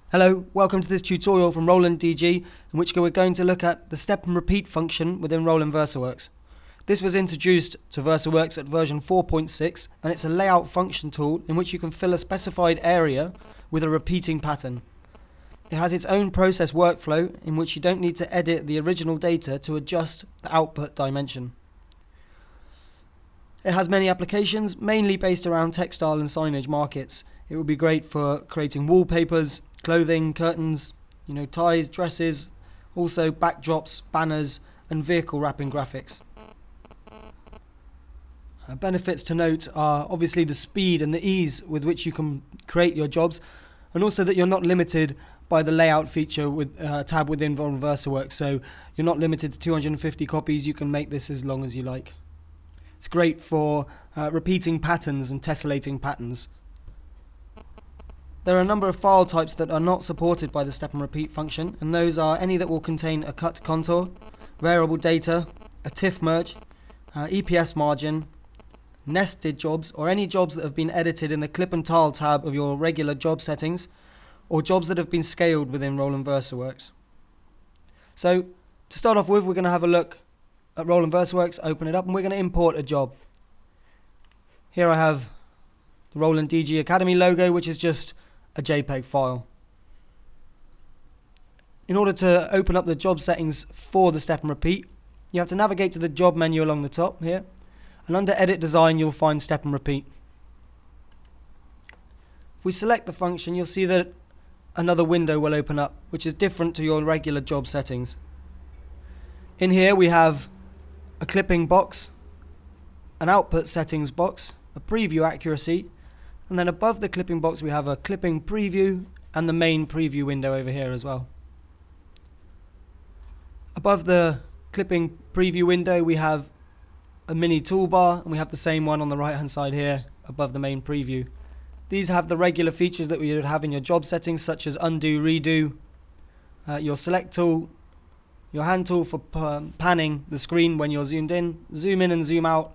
Hello, welcome to this tutorial from Roland DG, in which we're going to look at the step and repeat function within Roland VersaWorks. This was introduced to VersaWorks at version 4.6, and it's a layout function tool in which you can fill a specified area with a repeating pattern. It has its own process workflow in which you don't need to edit the original data to adjust the output dimension. It has many applications, mainly based around textile and signage markets. It would be great for creating wallpapers, clothing, curtains, ties, dresses, also backdrops, banners, and vehicle wrapping graphics. Benefits to note are obviously the speed and the ease with which you can create your jobs, and also that you're not limited by the layout feature with tab within VersaWorks. So you're not limited to 250 copies. You can make this as long as you like. It's great for repeating patterns and tessellating patterns. There are a number of file types that are not supported by the step and repeat function, and those are any that will contain a cut contour, variable data, a TIFF merge, EPS margin, nested jobs, or any jobs that have been edited in the clip and tile tab of your regular job settings, or jobs that have been scaled within Roland VersaWorks. So to start off with, we're going to have a look at Roland VersaWorks, open it up, and we're going to import a job. Here I have the Roland DG Academy logo, which is just a JPEG file. In order to open up the job settings for the step and repeat, you have to navigate to the job menu along the top here, and under Edit Design you'll find step and repeat. If we select the function, you'll see that another window will open up, which is different to your regular job settings. In here we have a clipping box, an output settings box, a preview accuracy, and then above the clipping box we have a clipping preview and the main preview window over here as well. Above the clipping preview window we have a mini toolbar, and we have the same one on the right hand side here above the main preview. These have the regular features that we would have in your job settings, such as undo, redo, your select tool, your hand tool for panning the screen when you're zoomed in and zoom out,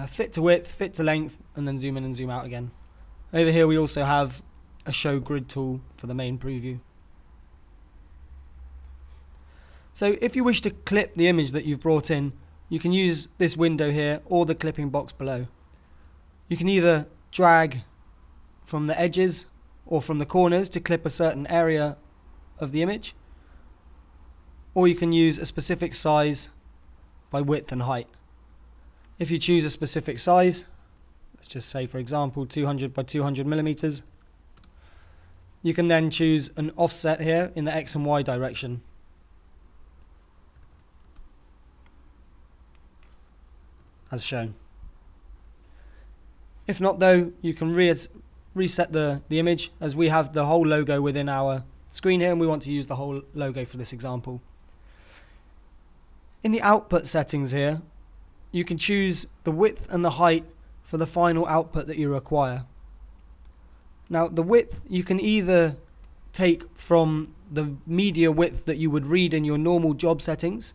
fit to width, fit to length, and then zoom in and zoom out again. Over here we also have a show grid tool for the main preview. So if you wish to clip the image that you've brought in, you can use this window here or the clipping box below. You can either drag from the edges or from the corners to clip a certain area of the image, or you can use a specific size by width and height. If you choose a specific size, let's just say for example 200 by 200 millimeters, you can then choose an offset here in the X and Y direction. As shown. If not though, you can reset the image, as we have the whole logo within our screen here and we want to use the whole logo for this example. In the output settings here, you can choose the width and the height for the final output that you require. Now the width you can either take from the media width that you would read in your normal job settings.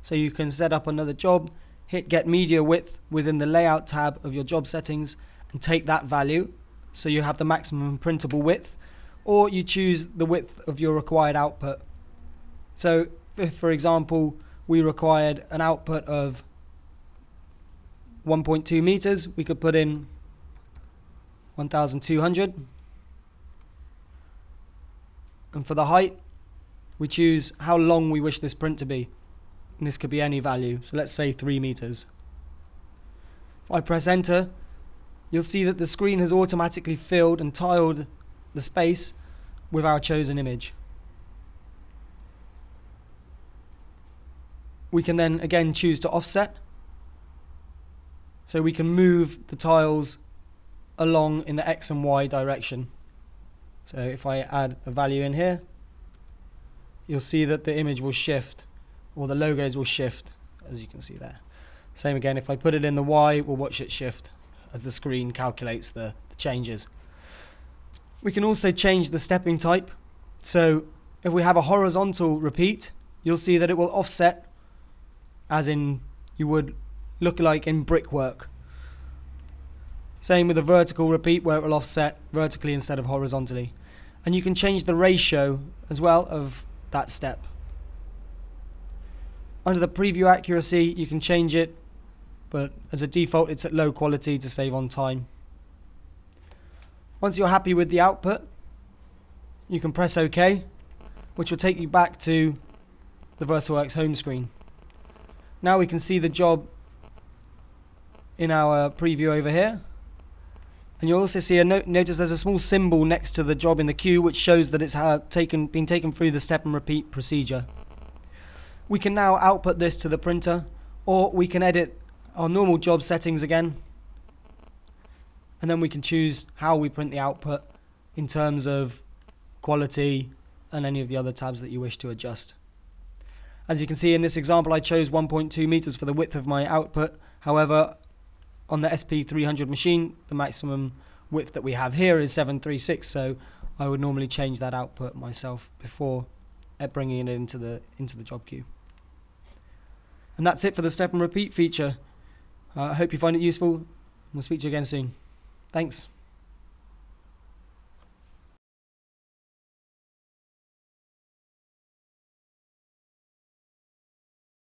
So you can set up another job, hit get media width within the layout tab of your job settings and take that value so you have the maximum printable width, or you choose the width of your required output. So if for example we required an output of 1.2 meters, we could put in 1200, and for the height we choose how long we wish this print to be, and this could be any value, so let's say 3 meters. If I press enter, you'll see that the screen has automatically filled and tiled the space with our chosen image. We can then again choose to offset, so we can move the tiles along in the X and Y direction. So if I add a value in here, you'll see that the image will shift, or the logos will shift, as you can see there. Same again, if I put it in the Y, we'll watch it shift as the screen calculates the changes. We can also change the stepping type. So if we have a horizontal repeat, you'll see that it will offset as in you would look like in brickwork. Same with a vertical repeat, where it will offset vertically instead of horizontally. And you can change the ratio as well of that step. Under the preview accuracy, you can change it, but as a default it's at low quality to save on time. Once you're happy with the output, you can press OK, which will take you back to the VersaWorks home screen. Now we can see the job in our preview over here. And you'll also see notice there's a small symbol next to the job in the queue which shows that it's been taken through the step and repeat procedure. We can now output this to the printer, or we can edit our normal job settings again, and then we can choose how we print the output in terms of quality and any of the other tabs that you wish to adjust. As you can see in this example, I chose 1.2 meters for the width of my output. However, on the SP300 machine, the maximum width that we have here is 736, so I would normally change that output myself before bringing it into the job queue. And that's it for the step and repeat feature. I hope you find it useful. We'll speak to you again soon. Thanks.